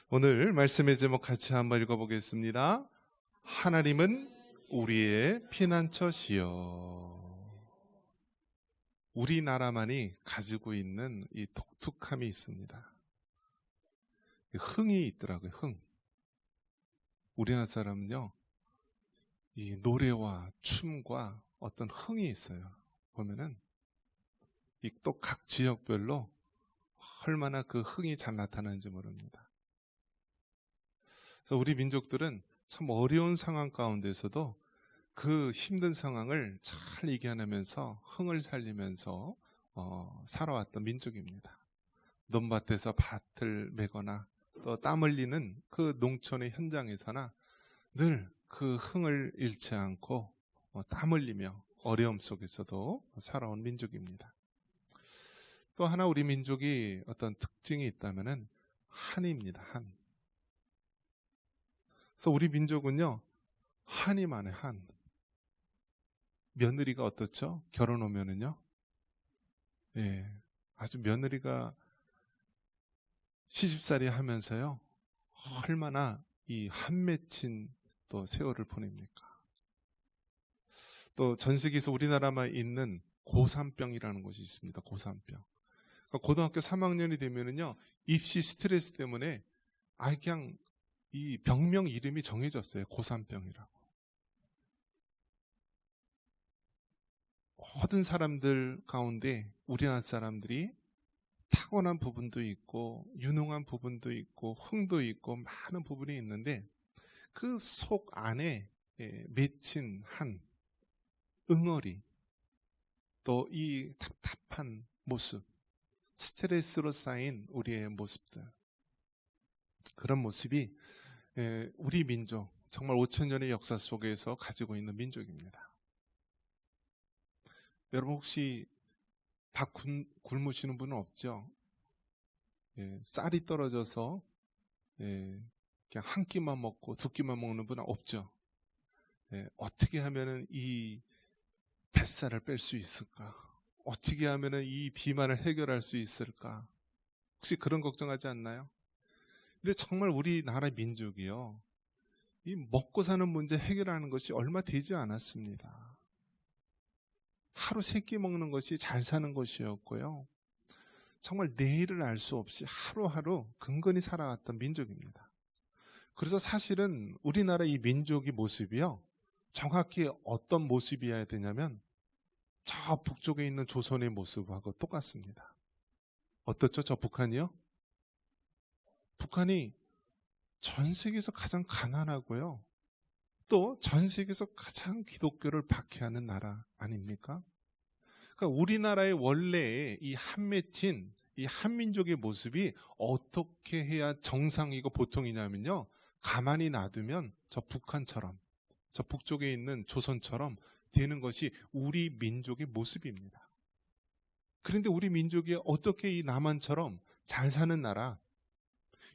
오늘 말씀의 제목 같이 한번 읽어보겠습니다. 하나님은 우리의 피난처시여. 우리나라만이 가지고 있는 이 독특함이 있습니다. 흥이 있더라고요. 흥. 우리나라 사람은요, 이 노래와 춤과 어떤 흥이 있어요. 보면은 이 또 각 지역별로 얼마나 그 흥이 잘 나타나는지 모릅니다. 그래서 우리 민족들은 참 어려운 상황 가운데서도 그 힘든 상황을 잘 이겨내면서 흥을 살리면서 살아왔던 민족입니다. 논밭에서 밭을 메거나 또 땀 흘리는 그 농촌의 현장에서나 늘 그 흥을 잃지 않고 땀 흘리며 어려움 속에서도 살아온 민족입니다. 또 하나 우리 민족이 어떤 특징이 있다면은 한입니다. 한. 그래서 우리 민족은요, 한이 많아요. 한. 며느리가 어떻죠? 결혼 오면은요, 예, 아주 며느리가 시집살이 하면서요, 얼마나 이 한 맺힌 또 세월을 보냅니까? 또 전 세계에서 우리나라만 있는 고3병이라는 것이 있습니다. 고3병. 그러니까 고등학교 3학년이 되면은요, 입시 스트레스 때문에 그냥 이 병명 이름이 정해졌어요. 고3병이라고. 모든 사람들 가운데 우리나라 사람들이 타고난 부분도 있고 유능한 부분도 있고 흥도 있고 많은 부분이 있는데 그 속 안에 맺힌 한 응어리, 또 이 답답한 모습, 스트레스로 쌓인 우리의 모습들, 그런 모습이 우리 민족, 정말 5,000년의 역사 속에서 가지고 있는 민족입니다. 여러분 혹시 밥 굶으시는 분은 없죠? 쌀이 떨어져서 그냥 한 끼만 먹고 두 끼만 먹는 분은 없죠? 어떻게 하면은 이 뱃살을 뺄 수 있을까? 어떻게 하면은 이 비만을 해결할 수 있을까? 혹시 그런 걱정하지 않나요? 근데 정말 우리나라 민족이요, 이 먹고 사는 문제 해결하는 것이 얼마 되지 않았습니다. 하루 세 끼 먹는 것이 잘 사는 것이었고요, 정말 내일을 알 수 없이 하루하루 근근히 살아왔던 민족입니다. 그래서 사실은 우리나라 이 민족의 모습이요, 정확히 어떤 모습이어야 되냐면 저 북쪽에 있는 조선의 모습하고 똑같습니다. 어떻죠? 저 북한이요? 북한이 전 세계에서 가장 가난하고요, 또 전 세계에서 가장 기독교를 박해하는 나라 아닙니까? 그러니까 우리나라의 원래의 이 한맺힌 이 한민족의 모습이 어떻게 해야 정상이고 보통이냐면요, 가만히 놔두면 저 북한처럼, 저 북쪽에 있는 조선처럼 되는 것이 우리 민족의 모습입니다. 그런데 우리 민족이 어떻게 이 남한처럼 잘 사는 나라,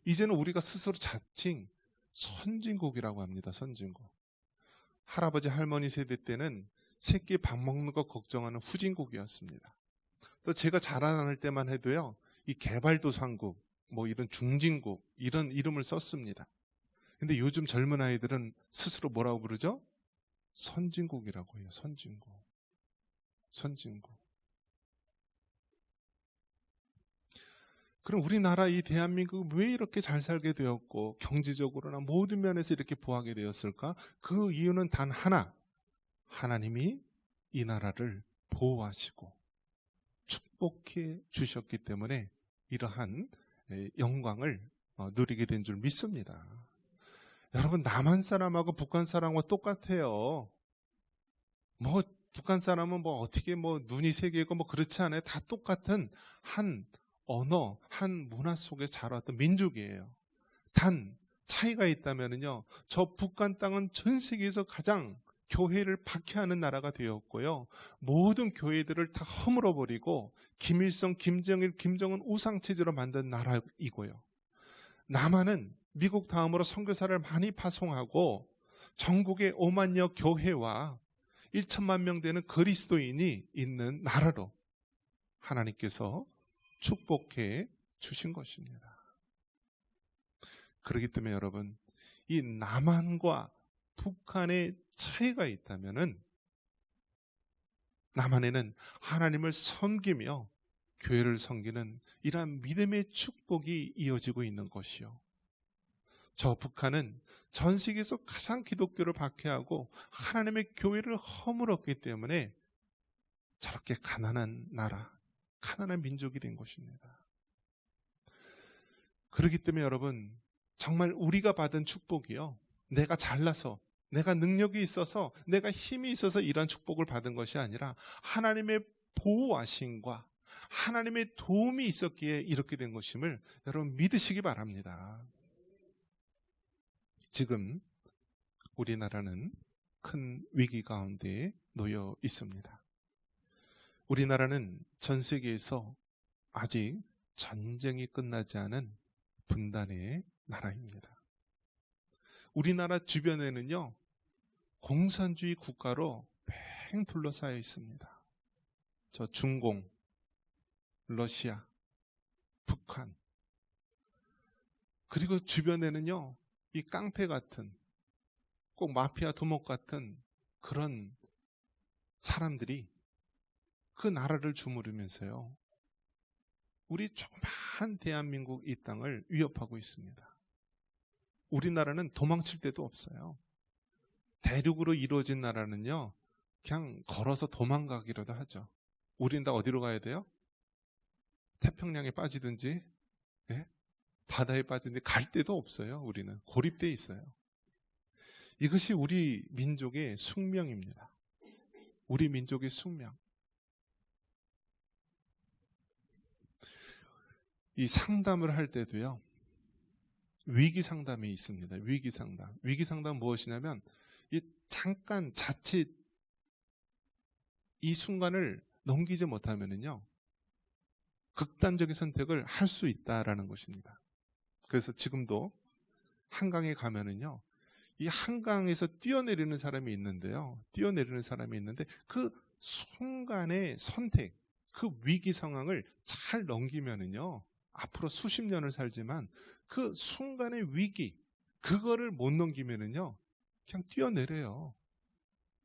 이제는 우리가 스스로 자칭 선진국이라고 합니다. 선진국. 할아버지 할머니 세대 때는 새끼 밥 먹는 거 걱정하는 후진국이었습니다. 또 제가 자라날 때만 해도요, 이 개발도상국, 뭐 이런 중진국, 이런 이름을 썼습니다. 근데 요즘 젊은 아이들은 스스로 뭐라고 부르죠? 선진국이라고 해요. 선진국. 선진국. 그럼 우리나라 이 대한민국 왜 이렇게 잘 살게 되었고 경제적으로나 모든 면에서 이렇게 부하게 되었을까? 그 이유는 단 하나, 하나님이 이 나라를 보호하시고 축복해 주셨기 때문에 이러한 영광을 누리게 된 줄 믿습니다. 여러분, 남한 사람하고 북한 사람과 똑같아요. 뭐 북한 사람은 뭐 어떻게 뭐 눈이 세 개고 뭐 그렇지 않아요. 다 똑같은 한 언어, 한 문화 속에 자라왔던 민족이에요. 단 차이가 있다면요, 저 북한 땅은 전 세계에서 가장 교회를 박해하는 나라가 되었고요, 모든 교회들을 다 허물어버리고 김일성, 김정일, 김정은 우상체제로 만든 나라이고요, 남한은 미국 다음으로 선교사를 많이 파송하고 전국에 5만여 교회와 1천만 명 되는 그리스도인이 있는 나라로 하나님께서 축복해 주신 것입니다. 그렇기 때문에 여러분, 이 남한과 북한의 차이가 있다면은 남한에는 하나님을 섬기며 교회를 섬기는 이러한 믿음의 축복이 이어지고 있는 것이요. 저 북한은 전 세계에서 가장 기독교를 박해하고 하나님의 교회를 허물었기 때문에 저렇게 가난한 나라, 가난한 민족이 된 것입니다. 그렇기 때문에 여러분, 정말 우리가 받은 축복이요, 내가 잘나서, 내가 능력이 있어서, 내가 힘이 있어서 이런 축복을 받은 것이 아니라 하나님의 보호하심과 하나님의 도움이 있었기에 이렇게 된 것임을 여러분 믿으시기 바랍니다. 지금 우리나라는 큰 위기 가운데 놓여 있습니다. 우리나라는 전 세계에서 아직 전쟁이 끝나지 않은 분단의 나라입니다. 우리나라 주변에는요, 공산주의 국가로 팽 둘러싸여 있습니다. 저 중공, 러시아, 북한, 그리고 주변에는요, 이 깡패 같은, 꼭 마피아 두목 같은 그런 사람들이 그 나라를 주무르면서요, 우리 조그마한 대한민국 이 땅을 위협하고 있습니다. 우리나라는 도망칠 데도 없어요. 대륙으로 이루어진 나라는요, 그냥 걸어서 도망가기라도 하죠. 우린 다 어디로 가야 돼요? 태평양에 빠지든지, 예? 바다에 빠지든지 갈 데도 없어요. 우리는 고립되어 있어요. 이것이 우리 민족의 숙명입니다. 우리 민족의 숙명. 이 상담을 할 때도요, 위기 상담이 있습니다. 위기 상담. 위기 상담은 무엇이냐면, 이 잠깐 자칫 이 순간을 넘기지 못하면은요, 극단적인 선택을 할 수 있다라는 것입니다. 그래서 지금도 한강에 가면은요, 이 한강에서 뛰어내리는 사람이 있는데요. 뛰어내리는 사람이 있는데 그 순간의 선택, 그 위기 상황을 잘 넘기면은요, 앞으로 수십 년을 살지만 그 순간의 위기, 그거를 못 넘기면은요, 그냥 뛰어내려요.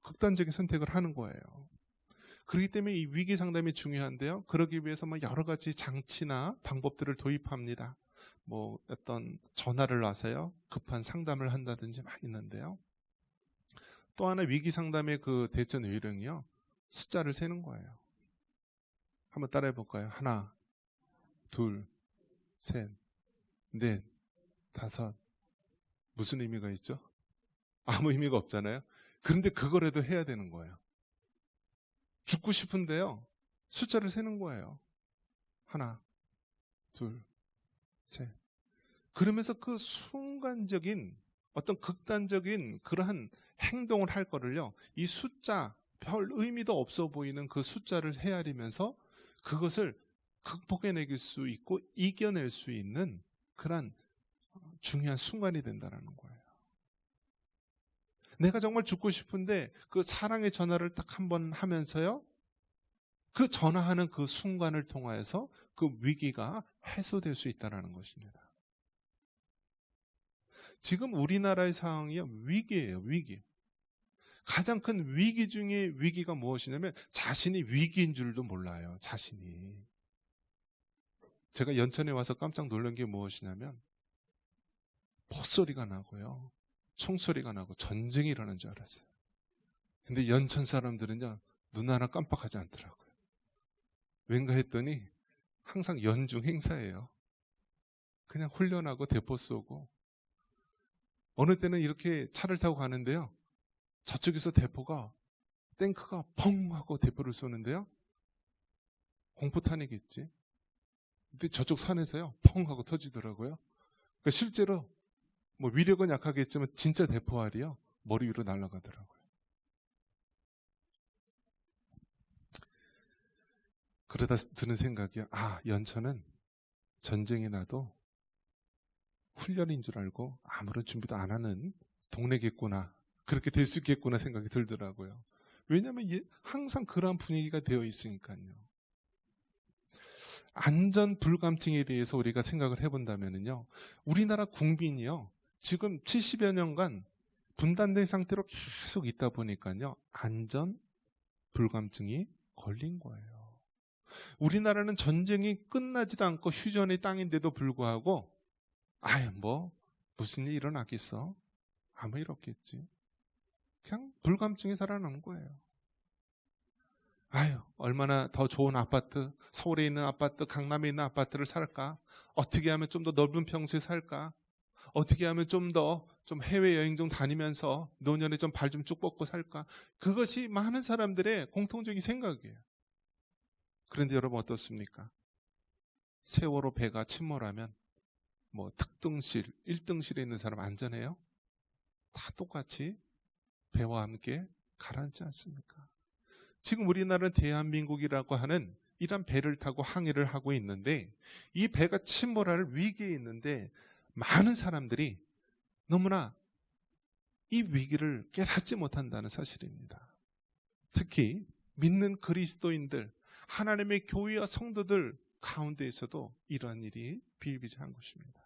극단적인 선택을 하는 거예요. 그렇기 때문에 이 위기 상담이 중요한데요. 그러기 위해서 여러 가지 장치나 방법들을 도입합니다. 어떤 전화를 놔서요, 급한 상담을 한다든지 많이 있는데요. 또 하나 위기 상담의 그 대처 요령이요, 숫자를 세는 거예요. 한번 따라해 볼까요? 하나, 둘, 셋, 넷, 다섯. 무슨 의미가 있죠? 아무 의미가 없잖아요. 그런데 그거라도 해야 되는 거예요. 죽고 싶은데요, 숫자를 세는 거예요. 하나, 둘, 셋. 그러면서 그 순간적인 어떤 극단적인 그러한 행동을 할 거를요, 이 숫자, 별 의미도 없어 보이는 그 숫자를 헤아리면서 그것을 극복해내길 수 있고 이겨낼 수 있는 그런 중요한 순간이 된다는 거예요. 내가 정말 죽고 싶은데 그 사랑의 전화를 딱 한 번 하면서요, 그 전화하는 그 순간을 통하여서 그 위기가 해소될 수 있다는 것입니다. 지금 우리나라의 상황이 위기예요, 위기. 가장 큰 위기 중에 위기가 무엇이냐면 자신이 위기인 줄도 몰라요, 자신이. 제가 연천에 와서 깜짝 놀란 게 무엇이냐면 헛소리가 나고요, 총소리가 나고 전쟁이 일어난 줄 알았어요. 근데 연천 사람들은요, 눈 하나 깜빡하지 않더라고요. 왠가 했더니 항상 연중 행사예요. 그냥 훈련하고 대포 쏘고, 어느 때는 이렇게 차를 타고 가는데요, 저쪽에서 대포가, 탱크가 펑 하고 대포를 쏘는데요, 공포탄이겠지. 근데 저쪽 산에서요, 펑 하고 터지더라고요. 그러니까 실제로 위력은 약하겠지만 진짜 대포알이요, 머리 위로 날아가더라고요. 그러다 드는 생각이요, 연천은 전쟁이 나도 훈련인 줄 알고 아무런 준비도 안 하는 동네겠구나, 그렇게 될 수 있겠구나 생각이 들더라고요. 왜냐하면 항상 그런 분위기가 되어 있으니까요. 안전 불감증에 대해서 우리가 생각을 해본다면요, 우리나라 국민이요, 지금 70여 년간 분단된 상태로 계속 있다 보니까요, 안전 불감증이 걸린 거예요. 우리나라는 전쟁이 끝나지도 않고 휴전의 땅인데도 불구하고 무슨 일이 일어나겠어? 아무 일 없겠지. 그냥 불감증이 살아나는 거예요. 얼마나 더 좋은 아파트, 서울에 있는 아파트, 강남에 있는 아파트를 살까? 어떻게 하면 좀 더 넓은 평수에 살까? 어떻게 하면 좀 해외여행 좀 다니면서 노년에 좀 발 좀 쭉 뻗고 살까? 그것이 많은 사람들의 공통적인 생각이에요. 그런데 여러분 어떻습니까? 세월호 배가 침몰하면 특등실, 1등실에 있는 사람 안전해요? 다 똑같이 배와 함께 가라앉지 않습니까? 지금 우리나라는 대한민국이라고 하는 이런 배를 타고 항해를 하고 있는데, 이 배가 침몰할 위기에 있는데 많은 사람들이 너무나 이 위기를 깨닫지 못한다는 사실입니다. 특히 믿는 그리스도인들, 하나님의 교회와 성도들 가운데에서도 이러한 일이 비일비재한 것입니다.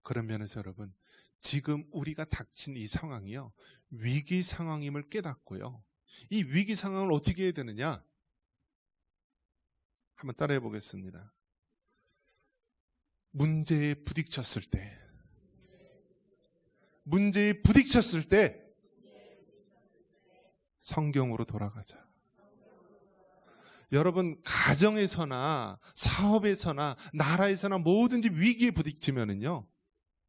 그런 면에서 여러분, 지금 우리가 닥친 이 상황이요, 위기 상황임을 깨닫고요, 이 위기 상황을 어떻게 해야 되느냐? 한번 따라해 보겠습니다. 문제에 부딪혔을 때 성경으로 돌아가자. 여러분, 가정에서나 사업에서나 나라에서나 뭐든지 위기에 부딪히면은요,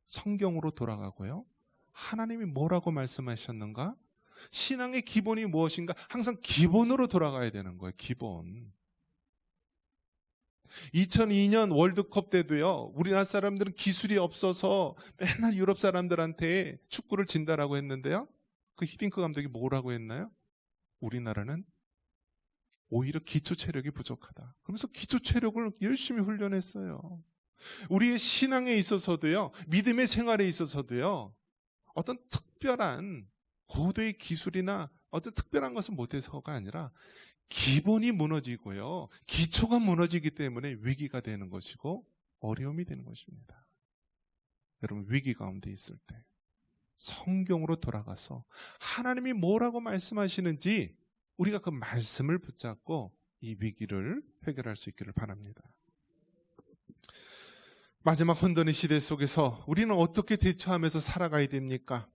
성경으로 돌아가고요, 하나님이 뭐라고 말씀하셨는가? 신앙의 기본이 무엇인가? 항상 기본으로 돌아가야 되는 거예요. 기본. 2002년 월드컵 때도요, 우리나라 사람들은 기술이 없어서 맨날 유럽 사람들한테 축구를 진다라고 했는데요, 그 히딩크 감독이 뭐라고 했나요? 우리나라는 오히려 기초 체력이 부족하다. 그러면서 기초 체력을 열심히 훈련했어요. 우리의 신앙에 있어서도요, 믿음의 생활에 있어서도요, 어떤 특별한 고도의 기술이나 어떤 특별한 것은 못해서가 아니라 기본이 무너지고요, 기초가 무너지기 때문에 위기가 되는 것이고 어려움이 되는 것입니다. 여러분, 위기 가운데 있을 때 성경으로 돌아가서 하나님이 뭐라고 말씀하시는지 우리가 그 말씀을 붙잡고 이 위기를 해결할 수 있기를 바랍니다. 마지막 혼돈의 시대 속에서 우리는 어떻게 대처하면서 살아가야 됩니까?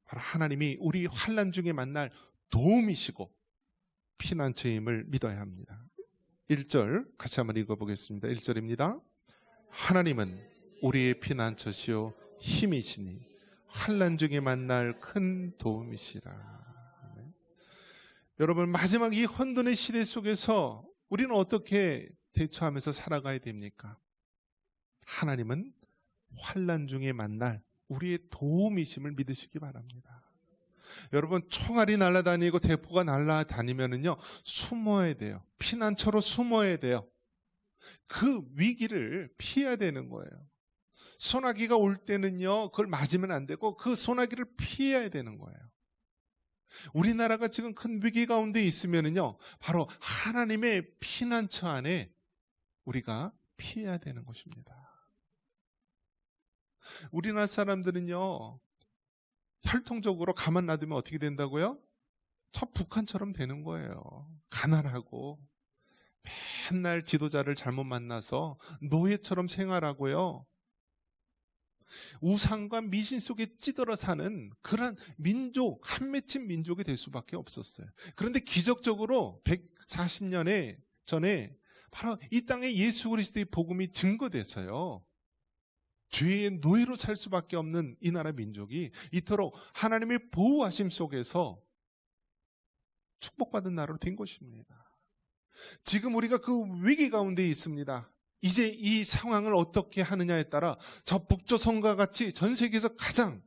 바로 하나님이 우리 환난 중에 만날 도움이시고 피난처임을 믿어야 합니다. 1절 같이 한번 읽어보겠습니다. 1절입니다. 하나님은 우리의 피난처시요 힘이시니 환난 중에 만날 큰 도움이시라. 여러분, 마지막 이 혼돈의 시대 속에서 우리는 어떻게 대처하면서 살아가야 됩니까? 하나님은 환난 중에 만날 우리의 도움이심을 믿으시기 바랍니다. 여러분, 총알이 날아다니고 대포가 날아다니면은요, 숨어야 돼요. 피난처로 숨어야 돼요. 그 위기를 피해야 되는 거예요. 소나기가 올 때는요, 그걸 맞으면 안 되고 그 소나기를 피해야 되는 거예요. 우리나라가 지금 큰 위기 가운데 있으면은요, 바로 하나님의 피난처 안에 우리가 피해야 되는 것입니다. 우리나라 사람들은요, 혈통적으로 가만 놔두면 어떻게 된다고요? 저 북한처럼 되는 거예요. 가난하고 맨날 지도자를 잘못 만나서 노예처럼 생활하고요, 우상과 미신 속에 찌들어 사는 그런 민족, 한 맺힌 민족이 될 수밖에 없었어요. 그런데 기적적으로 140년에 전에 바로 이 땅에 예수 그리스도의 복음이 증거돼서요, 죄의 노예로 살 수밖에 없는 이 나라 민족이 이토록 하나님의 보호하심 속에서 축복받은 나라로 된 것입니다. 지금 우리가 그 위기 가운데 있습니다. 이제 이 상황을 어떻게 하느냐에 따라 저 북조선과 같이 전 세계에서 가장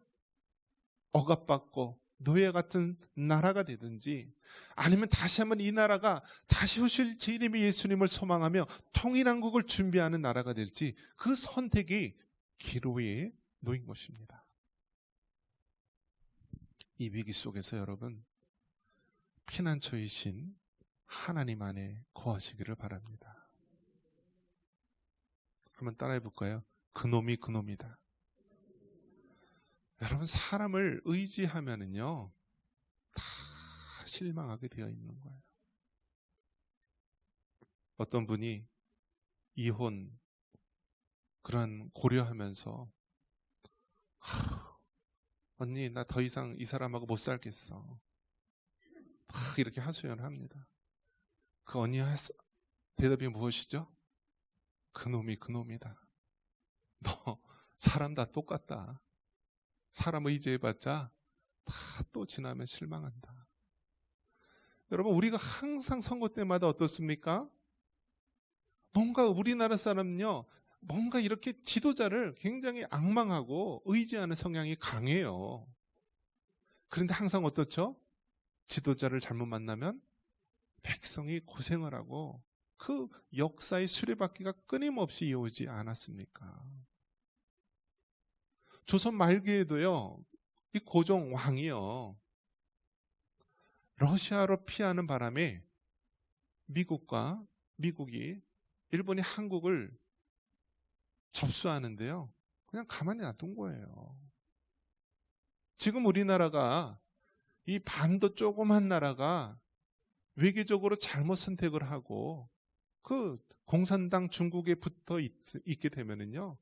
억압받고 노예 같은 나라가 되든지, 아니면 다시 한번 이 나라가 다시 오실 제 이름의 예수님을 소망하며 통일한국을 준비하는 나라가 될지, 그 선택이 기로에 놓인 것입니다. 이 위기 속에서 여러분, 피난처이신 하나님 안에 거하시기를 바랍니다. 한번 따라해 볼까요? 그놈이 그놈이다. 여러분, 사람을 의지하면은요, 다 실망하게 되어 있는 거예요. 어떤 분이 이혼 그런 고려하면서 언니 나 더 이상 이 사람하고 못 살겠어, 막 이렇게 하소연을 합니다. 그 언니의 대답이 무엇이죠? 그놈이 그놈이다. 너 사람 다 똑같다. 사람 의지해봤자 다 또 지나면 실망한다. 여러분, 우리가 항상 선거 때마다 어떻습니까? 뭔가 우리나라 사람은요, 뭔가 이렇게 지도자를 굉장히 앙망하고 의지하는 성향이 강해요. 그런데 항상 어떻죠? 지도자를 잘못 만나면 백성이 고생을 하고 그 역사의 수레바퀴가 끊임없이 이어오지 않았습니까? 조선 말기에도요, 이 고종 왕이요, 러시아로 피하는 바람에 미국이 일본이 한국을 접수하는데요, 그냥 가만히 놔둔 거예요. 지금 우리나라가 이 반도 조그만 나라가 외교적으로 잘못 선택을 하고 그 공산당 중국에 붙어 있게 되면은요,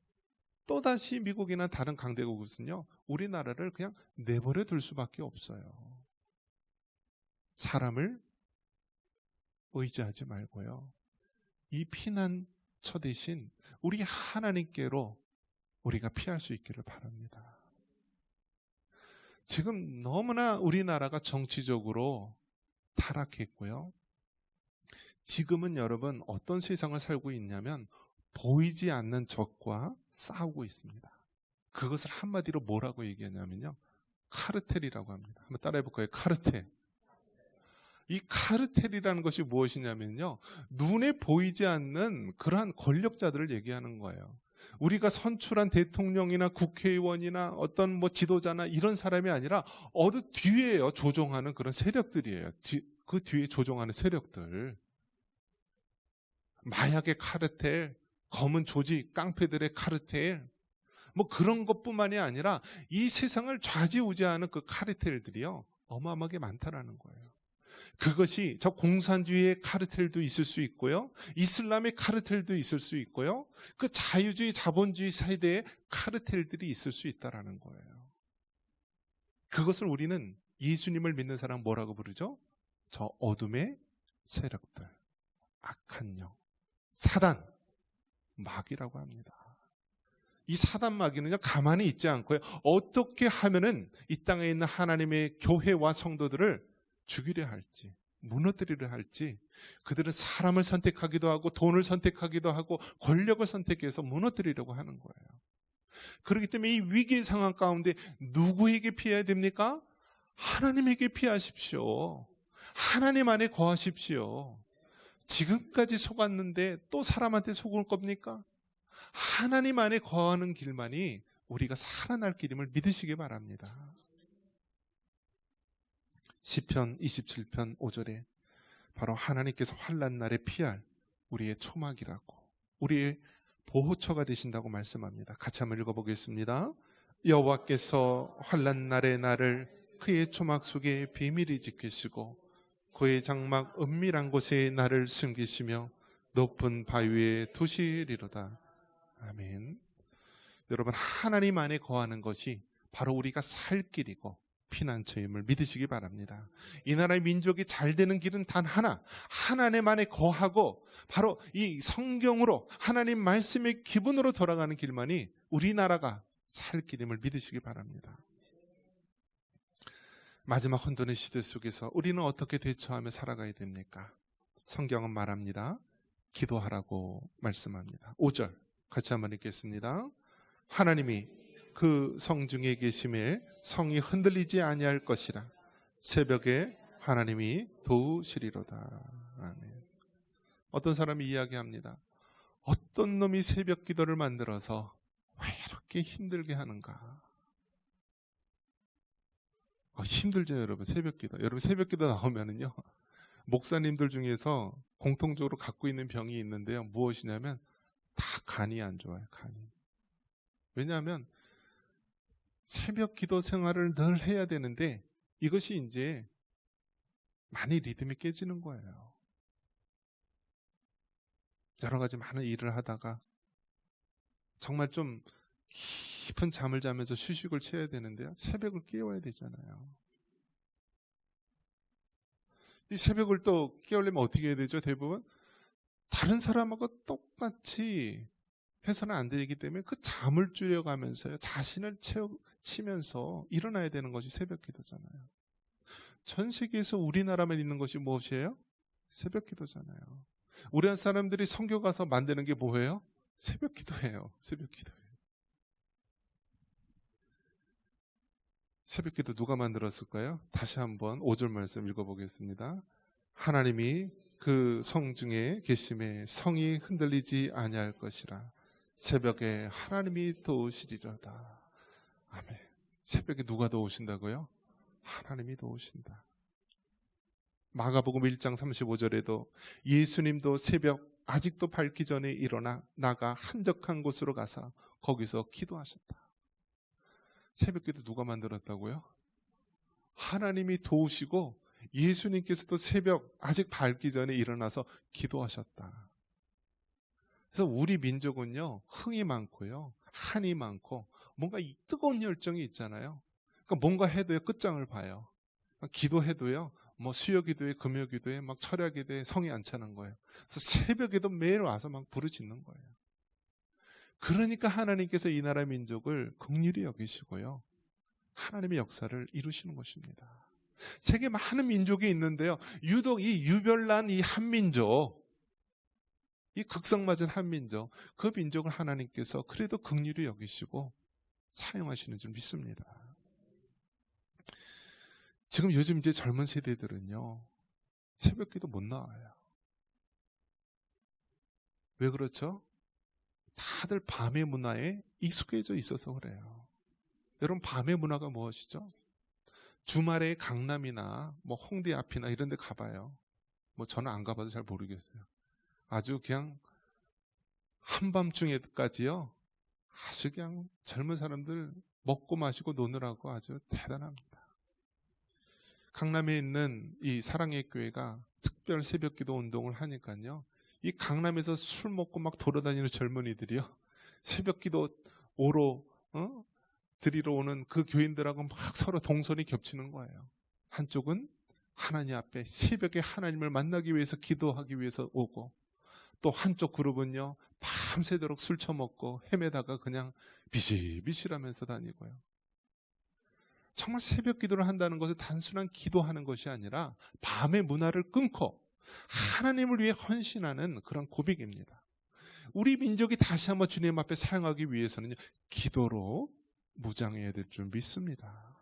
또다시 미국이나 다른 강대국은요, 우리나라를 그냥 내버려 둘 수밖에 없어요. 사람을 의지하지 말고요, 이 피난처 대신 우리 하나님께로 우리가 피할 수 있기를 바랍니다. 지금 너무나 우리나라가 정치적으로 타락했고요, 지금은 여러분 어떤 세상을 살고 있냐면 보이지 않는 적과 싸우고 있습니다. 그것을 한마디로 뭐라고 얘기하냐면요, 카르텔이라고 합니다. 한번 따라해 볼까요? 카르텔. 이 카르텔이라는 것이 무엇이냐면요, 눈에 보이지 않는 그러한 권력자들을 얘기하는 거예요. 우리가 선출한 대통령이나 국회의원이나 어떤 뭐 지도자나 이런 사람이 아니라 어느 뒤에요 조종하는 그런 세력들이에요. 그 뒤에 조종하는 세력들. 마약의 카르텔, 검은 조직, 깡패들의 카르텔, 뭐 그런 것뿐만이 아니라 이 세상을 좌지우지하는 그 카르텔들이요, 어마어마하게 많다라는 거예요. 그것이 저 공산주의의 카르텔도 있을 수 있고요, 이슬람의 카르텔도 있을 수 있고요, 그 자유주의 자본주의 세대의 카르텔들이 있을 수 있다라는 거예요. 그것을 우리는 예수님을 믿는 사람 뭐라고 부르죠? 저 어둠의 세력들, 악한 영, 사단, 마귀라고 합니다. 이 사단 마귀는요, 가만히 있지 않고요, 어떻게 하면은 이 땅에 있는 하나님의 교회와 성도들을 죽이려 할지, 무너뜨리려 할지, 그들은 사람을 선택하기도 하고 돈을 선택하기도 하고 권력을 선택해서 무너뜨리려고 하는 거예요. 그렇기 때문에 이 위기의 상황 가운데 누구에게 피해야 됩니까? 하나님에게 피하십시오. 하나님 안에 거하십시오. 지금까지 속았는데 또 사람한테 속을 겁니까? 하나님 안에 거하는 길만이 우리가 살아날 길임을 믿으시기 바랍니다. 시편 27편 5절에 바로 하나님께서 환난 날에 피할 우리의 초막이라고, 우리의 보호처가 되신다고 말씀합니다. 같이 한번 읽어보겠습니다. 여호와께서 환난 날에 나를 그의 초막 속에 비밀히 지키시고 그의 장막 은밀한 곳에 나를 숨기시며 높은 바위 위에 두시리로다. 아멘. 여러분, 하나님 안에 거하는 것이 바로 우리가 살 길이고 피난처임을 믿으시기 바랍니다. 이 나라의 민족이 잘 되는 길은 단 하나, 하나님 안에 거하고 바로 이 성경으로 하나님 말씀의 기본으로 돌아가는 길만이 우리나라가 살 길임을 믿으시기 바랍니다. 마지막 혼돈의 시대 속에서 우리는 어떻게 대처하며 살아가야 됩니까? 성경은 말합니다. 기도하라고 말씀합니다. 5절 같이 한번 읽겠습니다. 하나님이 그 성중에 계심에 성이 흔들리지 아니할 것이라. 새벽에 하나님이 도우시리로다. 아멘. 어떤 사람이 이야기합니다. 어떤 놈이 새벽 기도를 만들어서 왜 이렇게 힘들게 하는가? 힘들죠, 여러분. 새벽기도. 여러분 새벽기도 나오면은요, 목사님들 중에서 공통적으로 갖고 있는 병이 있는데요. 무엇이냐면 다 간이 안 좋아요. 간이. 왜냐하면 새벽기도 생활을 늘 해야 되는데 이것이 이제 많이 리듬이 깨지는 거예요. 여러 가지 많은 일을 하다가 정말 좀 깊은 잠을 자면서 휴식을 취해야 되는데요. 새벽을 깨워야 되잖아요. 이 새벽을 또 깨우려면 어떻게 해야 되죠? 대부분 다른 사람하고 똑같이 해서는 안 되기 때문에 그 잠을 줄여가면서요, 자신을 치면서 일어나야 되는 것이 새벽 기도잖아요. 전 세계에서 우리나라만 있는 것이 무엇이에요? 새벽 기도잖아요. 우리나라 사람들이 선교 가서 만드는 게 뭐예요? 새벽 기도예요. 새벽 기도예요. 새벽 기도 누가 만들었을까요? 다시 한번 5절 말씀 읽어보겠습니다. 하나님이 그 성 중에 계심에 성이 흔들리지 아니할 것이라. 새벽에 하나님이 도우시리로다. 아멘. 새벽에 누가 도우신다고요? 하나님이 도우신다. 마가복음 1장 35절에도 예수님도 새벽 아직도 밝기 전에 일어나 나가 한적한 곳으로 가서 거기서 기도하셨다. 새벽기도 누가 만들었다고요? 하나님이 도우시고 예수님께서도 새벽 아직 밝기 전에 일어나서 기도하셨다. 그래서 우리 민족은요, 흥이 많고요, 한이 많고 뭔가 이 뜨거운 열정이 있잖아요. 그러니까 뭔가 해도요, 끝장을 봐요. 기도해도요, 뭐 수요기도에, 금요기도에, 막 철야기도에 성이 안 차는 거예요. 그래서 새벽에도 매일 와서 막 부르짖는 거예요. 그러니까 하나님께서 이 나라 민족을 긍휼히 여기시고요, 하나님의 역사를 이루시는 것입니다. 세계 많은 민족이 있는데요, 유독 이 유별난 이 한민족, 이 극성맞은 한민족, 그 민족을 하나님께서 그래도 긍휼히 여기시고 사용하시는 줄 믿습니다. 지금 요즘 이제 젊은 세대들은요, 새벽기도 못 나와요. 왜 그렇죠? 다들 밤의 문화에 익숙해져 있어서 그래요. 여러분, 밤의 문화가 무엇이죠? 주말에 강남이나 뭐 홍대 앞이나 이런 데 가봐요. 뭐 저는 안 가봐서 잘 모르겠어요. 아주 그냥 한밤중에까지요, 아주 그냥 젊은 사람들 먹고 마시고 노느라고 아주 대단합니다. 강남에 있는 이 사랑의 교회가 특별 새벽기도 운동을 하니까요, 이 강남에서 술 먹고 막 돌아다니는 젊은이들이요, 새벽기도 오러 드리러 오는 그 교인들하고 막 서로 동선이 겹치는 거예요. 한쪽은 하나님 앞에 새벽에 하나님을 만나기 위해서 기도하기 위해서 오고, 또 한쪽 그룹은요, 밤새도록 술 처먹고 헤매다가 그냥 비실비실하면서 다니고요. 정말 새벽 기도를 한다는 것은 단순한 기도하는 것이 아니라 밤의 문화를 끊고 하나님을 위해 헌신하는 그런 고백입니다. 우리 민족이 다시 한번 주님 앞에 사용하기 위해서는 기도로 무장해야 될 줄 믿습니다.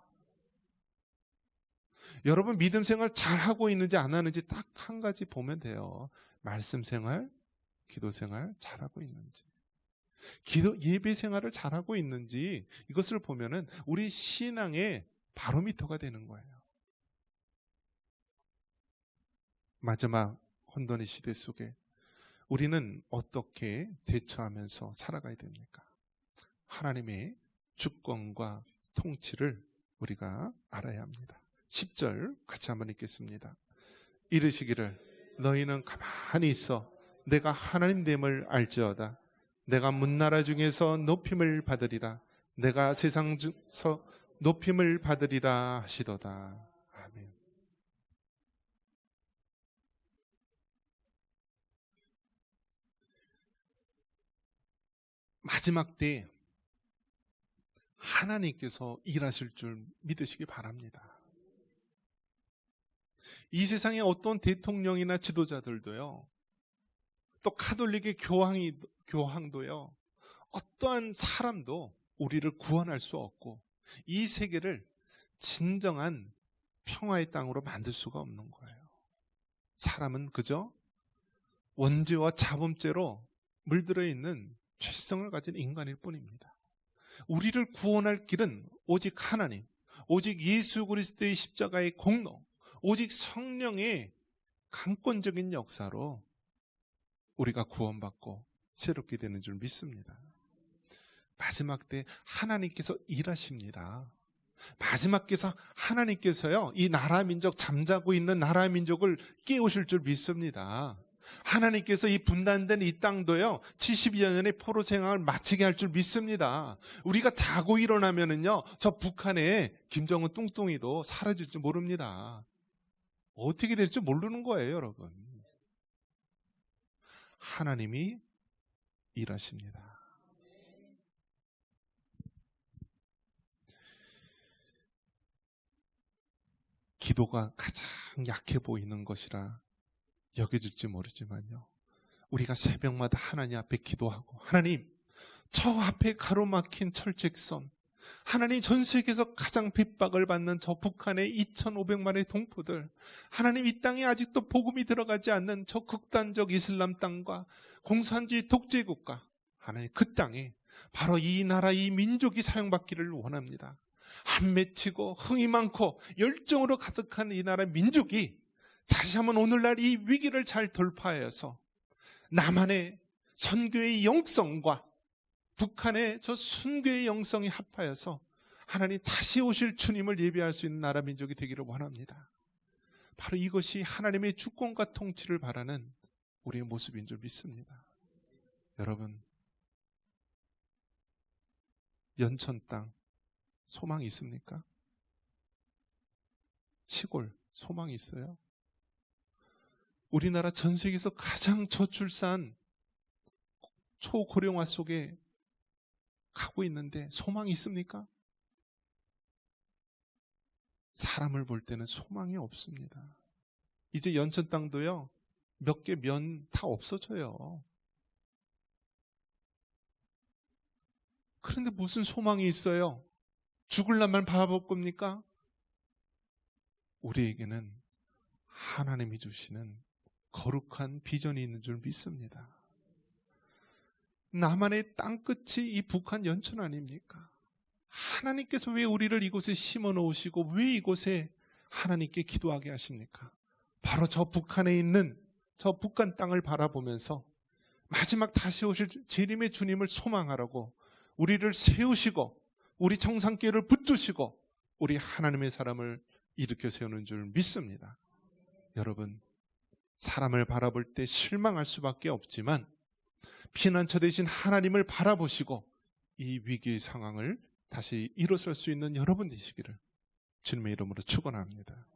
여러분, 믿음 생활 잘하고 있는지 안 하는지 딱 한 가지 보면 돼요. 말씀 생활, 기도 생활 잘하고 있는지, 기도 예배 생활을 잘하고 있는지, 이것을 보면은 우리 신앙의 바로미터가 되는 거예요. 마지막 혼돈의 시대 속에 우리는 어떻게 대처하면서 살아가야 됩니까? 하나님의 주권과 통치를 우리가 알아야 합니다. 10절 같이 한번 읽겠습니다. 이르시기를 너희는 가만히 있어 내가 하나님 됨을 알지어다. 내가 문나라 중에서 높임을 받으리라. 내가 세상에서 높임을 받으리라 하시도다. 아멘. 마지막 때 하나님께서 일하실 줄 믿으시기 바랍니다. 이 세상의 어떤 대통령이나 지도자들도요, 또 카톨릭의 교황도요, 어떠한 사람도 우리를 구원할 수 없고 이 세계를 진정한 평화의 땅으로 만들 수가 없는 거예요. 사람은 그저 원죄와 자범죄로 물들어 있는 죄성을 가진 인간일 뿐입니다. 우리를 구원할 길은 오직 하나님, 오직 예수 그리스도의 십자가의 공로, 오직 성령의 강권적인 역사로 우리가 구원받고 새롭게 되는 줄 믿습니다. 마지막 때 하나님께서 일하십니다. 마지막께서 하나님께서요, 이 나라 민족, 잠자고 있는 나라 민족을 깨우실 줄 믿습니다. 하나님께서 이 분단된 이 땅도요 72년의 포로 생활을 마치게 할 줄 믿습니다. 우리가 자고 일어나면은요 저 북한의 김정은 뚱뚱이도 사라질 줄 모릅니다. 어떻게 될지 모르는 거예요, 여러분. 하나님이 일하십니다. 기도가 가장 약해 보이는 것이라 여겨질지 모르지만요, 우리가 새벽마다 하나님 앞에 기도하고, 하나님, 저 앞에 가로막힌 철책선, 하나님, 전 세계에서 가장 핍박을 받는 저 북한의 2,500만의 동포들, 하나님, 이 땅에 아직도 복음이 들어가지 않는 저 극단적 이슬람 땅과 공산주의 독재국가, 하나님, 그 땅에 바로 이 나라, 이 민족이 사용받기를 원합니다. 한 맺히고 흥이 많고 열정으로 가득한 이 나라 민족이 다시 한번 오늘날 이 위기를 잘 돌파해서 남한의 선교의 영성과 북한의 저 순교의 영성이 합하여서 하나님 다시 오실 주님을 예배할 수 있는 나라 민족이 되기를 원합니다. 바로 이것이 하나님의 주권과 통치를 바라는 우리의 모습인 줄 믿습니다. 여러분, 연천 땅 소망이 있습니까? 시골 소망이 있어요? 우리나라 전 세계에서 가장 저출산 초고령화 속에 가고 있는데 소망이 있습니까? 사람을 볼 때는 소망이 없습니다. 이제 연천 땅도요 몇 개 면 다 없어져요. 그런데 무슨 소망이 있어요? 죽을 날만 바라볼 겁니까? 우리에게는 하나님이 주시는 거룩한 비전이 있는 줄 믿습니다. 남한의 땅끝이 이 북한 연천 아닙니까? 하나님께서 왜 우리를 이곳에 심어 놓으시고 왜 이곳에 하나님께 기도하게 하십니까? 바로 저 북한에 있는 저 북한 땅을 바라보면서 마지막 다시 오실 재림의 주님을 소망하라고 우리를 세우시고 우리 정상교회를 붙드시고 우리 하나님의 사람을 일으켜 세우는 줄 믿습니다. 여러분, 사람을 바라볼 때 실망할 수밖에 없지만 피난처 되신 하나님을 바라보시고 이 위기의 상황을 다시 일어설 수 있는 여러분 되시기를 주님의 이름으로 축원합니다.